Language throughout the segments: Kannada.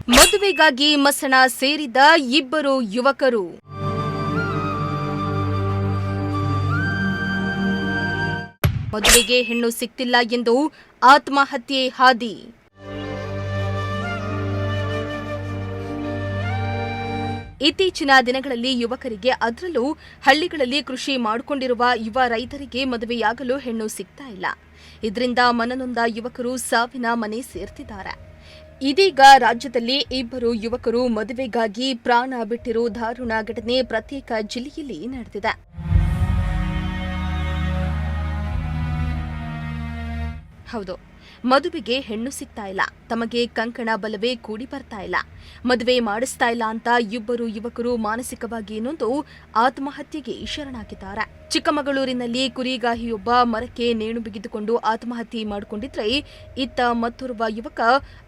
ಮದುವೆಗಾಗಿ ಮಸಣ ಸೇರಿದ ಇಬ್ಬರು ಯುವಕರು. ಮದುವೆಗೆ ಹೆಣ್ಣು ಸಿಕ್ತಿಲ್ಲ ಎಂದು ಆತ್ಮಹತ್ಯೆ ಹಾದಿ. ಇತ್ತೀಚಿನ ದಿನಗಳಲ್ಲಿ ಯುವಕರಿಗೆ, ಅದರಲ್ಲೂ ಹಳ್ಳಿಗಳಲ್ಲಿ ಕೃಷಿ ಮಾಡಿಕೊಂಡಿರುವ ಯುವ ರೈತರಿಗೆ ಮದುವೆಯಾಗಲು ಹೆಣ್ಣು ಸಿಗ್ತಾ ಇಲ್ಲ. ಇದರಿಂದ ಮನನೊಂದ ಯುವಕರು ಸಾವಿನ ಮನೆ ಸೇರ್ತಿದ್ದಾರೆ. ಇದೀಗ ರಾಜ್ಯದಲ್ಲಿ ಇಬ್ಬರು ಯುವಕರು ಮದುವೆಗಾಗಿ ಪ್ರಾಣ ಬಿಟ್ಟಿರೋ ದಾರುಣ ಘಟನೆ ಪ್ರತ್ಯೇಕ ಜಿಲ್ಲೆಯಲ್ಲಿ ನಡೆದಿದೆ. ಹೌದು, ಮದುವೆಗೆ ಹೆಣ್ಣು ಸಿಗ್ತಾ ಇಲ್ಲ, ತಮಗೆ ಕಂಕಣ ಬಲವೇ ಕೂಡಿ ಬರ್ತಾ ಇಲ್ಲ, ಮದುವೆ ಮಾಡಿಸ್ತಾ ಇಲ್ಲ ಅಂತ ಇಬ್ಬರು ಯುವಕರು ಮಾನಸಿಕವಾಗಿ ನೊಂದು ಆತ್ಮಹತ್ಯೆಗೆ ಶರಣಾಗಿದ್ದಾರೆ. ಚಿಕ್ಕಮಗಳೂರಿನಲ್ಲಿ ಕುರಿಗಾಹಿಯೊಬ್ಬ ಮರಕ್ಕೆ ನೇಣು ಬಿಗಿದುಕೊಂಡು ಆತ್ಮಹತ್ಯೆ ಮಾಡಿಕೊಂಡಿದ್ರೆ, ಇತ್ತ ಮತ್ತೋರ್ವ ಯುವಕ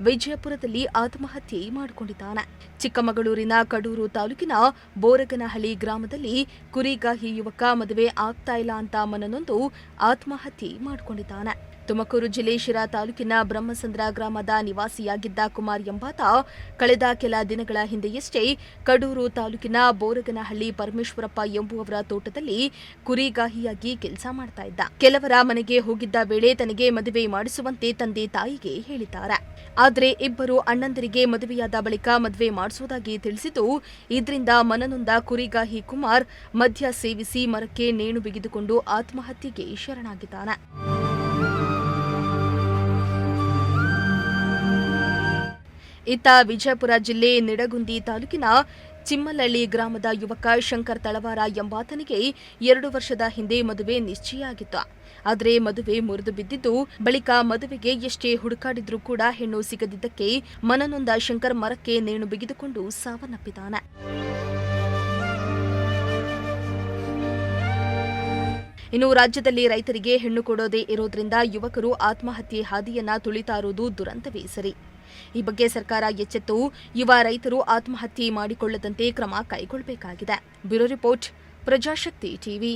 ವಿಜಯಪುರದಲ್ಲಿ ಆತ್ಮಹತ್ಯೆ ಮಾಡಿಕೊಂಡಿದ್ದಾನೆ. ಚಿಕ್ಕಮಗಳೂರಿನ ಕಡೂರು ತಾಲೂಕಿನ ಬೋರಗನಹಳ್ಳಿ ಗ್ರಾಮದಲ್ಲಿ ಕುರಿಗಾಹಿ ಯುವಕ ಮದುವೆ ಆಗ್ತಾ ಇಲ್ಲ ಅಂತ ಮನನೊಂದು ಆತ್ಮಹತ್ಯೆ ಮಾಡಿಕೊಂಡಿದ್ದಾನೆ. ತುಮಕೂರು ಜಿಲ್ಲೆ ಶಿರಾ ತಾಲೂಕಿನ ಬ್ರಹ್ಮಸಂದ್ರ ಗ್ರಾಮದ ನಿವಾಸಿಯಾಗಿದ್ದ ಕುಮಾರ್ ಎಂಬಾತ ಕಳೆದ ಕೆಲ ದಿನಗಳ ಹಿಂದೆಯಷ್ಟೇ ಕಡೂರು ತಾಲೂಕಿನ ಬೋರಗನಹಳ್ಳಿ ಪರಮೇಶ್ವರಪ್ಪ ಎಂಬುವವರ ತೋಟದಲ್ಲಿ ಕುರಿಗಾಹಿಯಾಗಿ ಕೆಲಸ ಮಾಡ್ತಾ ಇದ್ದ. ಕೆಲವರ ಮನೆಗೆ ಹೋಗಿದ್ದ ವೇಳೆ ತನಗೆ ಮದುವೆ ಮಾಡಿಸುವಂತೆ ತಂದೆ ತಾಯಿಗೆ ಹೇಳಿದ್ದಾರೆ. ಆದರೆ ಇಬ್ಬರು ಅಣ್ಣಂದಿರಿಗೆ ಮದುವೆಯಾದ ಬಳಿಕ ಮದುವೆ ಮಾಡಿಸುವುದಾಗಿ ತಿಳಿಸಿದ್ದು, ಇದರಿಂದ ಮನನೊಂದ ಕುರಿಗಾಹಿ ಕುಮಾರ್ ಮದ್ಯ ಸೇವಿಸಿ ಮರಕ್ಕೆ ನೇಣು ಬಿಗಿದುಕೊಂಡು ಆತ್ಮಹತ್ಯೆಗೆ ಶರಣಾಗಿದ್ದಾನೆ. ಇತ್ತ ವಿಜಯಪುರ ಜಿಲ್ಲೆ ನಿಡಗುಂದಿ ತಾಲೂಕಿನ ಚಿಮ್ಮಲಹಳ್ಳಿ ಗ್ರಾಮದ ಯುವಕ ಶಂಕರ್ ತಳವಾರ ಎಂಬಾತನಿಗೆ 2 ವರ್ಷದ ಹಿಂದೆ ಮದುವೆ ನಿಶ್ಚಯ ಆಗಿತ್ತು. ಆದರೆ ಮದುವೆ ಮುರಿದು ಬಿದ್ದಿದ್ದು, ಬಳಿಕ ಮದುವೆಗೆ ಎಷ್ಟೇ ಹುಡುಕಾಡಿದ್ರೂ ಕೂಡ ಹೆಣ್ಣು ಸಿಗದಿದ್ದಕ್ಕೆ ಮನನೊಂದ ಶಂಕರ್ ಮರಕ್ಕೆ ನೇಣು ಬಿಗಿದುಕೊಂಡು ಸಾವನ್ನಪ್ಪಿದ್ದಾನೆ. ಇನ್ನು ರಾಜ್ಯದಲ್ಲಿ ರೈತರಿಗೆ ಹೆಣ್ಣು ಕೊಡೋದೇ ಇರೋದ್ರಿಂದ ಯುವಕರು ಆತ್ಮಹತ್ಯೆ ಹಾದಿಯನ್ನ ತುಳಿತಾ ಇರುವುದು ದುರಂತವೇ ಸರಿ. ಈ ಬಗ್ಗೆ ಸರ್ಕಾರ ಎಚ್ಚೆತ್ತು ಯುವ ರೈತರು ಆತ್ಮಹತ್ಯೆ ಮಾಡಿಕೊಳ್ಳದಂತೆ ಕ್ರಮ ಕೈಗೊಳ್ಳಬೇಕಾಗಿದೆ. Bureau report, Prajashakti TV.